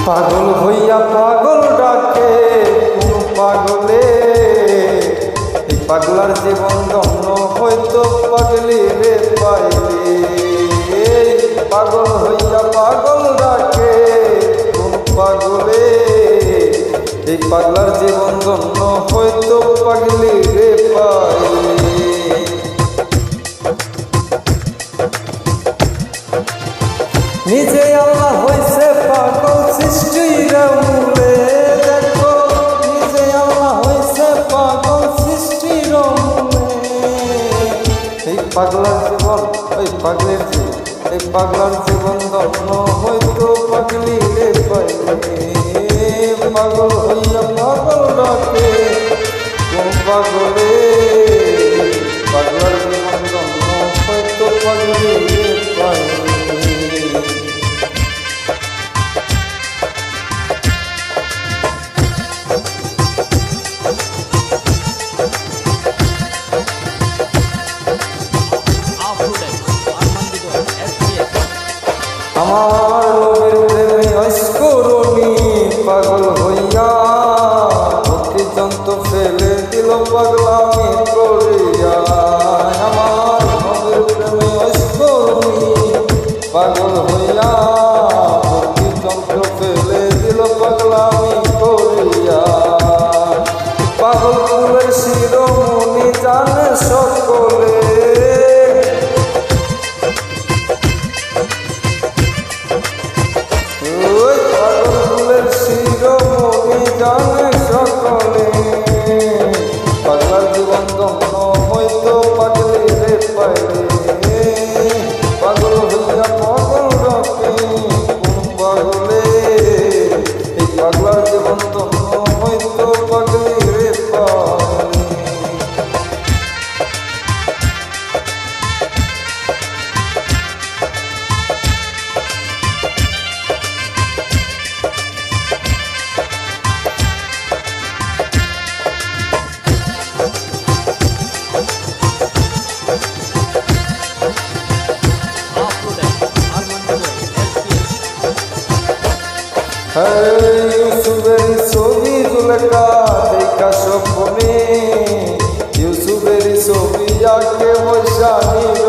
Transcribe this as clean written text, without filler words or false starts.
পাগল হইয়া পাগল ডাকে কোন পাগলে, এই পাগলার জীবন ধন্য হয়তো পাগলি রে পাইলে। পাগল হইয়া পাগল ডাকে কোন পাগলে, এই পাগলার জীবন ধন্য হয়তো পাগলি রে পাইলে। নিজে আল্লাহ হইছে পাগল সৃষ্টির মূলে, দেখো নিজে আল্লাহ হইছে পাগল সৃষ্টির মূলে। এই পাগলার জীবন ওই পাগলের জীবন, এই পাগলার জীবন ধন্য হয়তো পাগলি রে পাইলে। পাগল হইয়া পাগল ডাকে কোন পাগলে, পাগলার জীবন ধন্য হয়তো পাগলি রে পাইলে। আমার নবীর প্রেমে অস্করণী পাগল হইয়া ভক্তিযন্ত্র ফেলে দিল পাগলামি করিয়া। আমার নবীর প্রেমে অস্করণী পাগল হইয়া ভক্তিযন্ত্র ফেলে দিল পাগলামি করিয়া। পাগল ফুলের শিরোমণি জানে সকলে, জানে সকলে। পাগলার জীবন ধন্য হয়তো পাগলি রে পাইলে। পাগল হইয়া পাগল ডাকে কোন পাগলে, এই পাগলার জীবন ধন্য হয়তো পাগলি রে পাইলে। ইউসুফের ছবি জুলেখা দেখা স্বপ্নে, ইউসুফের ছবি আঁকে বৈশা নিল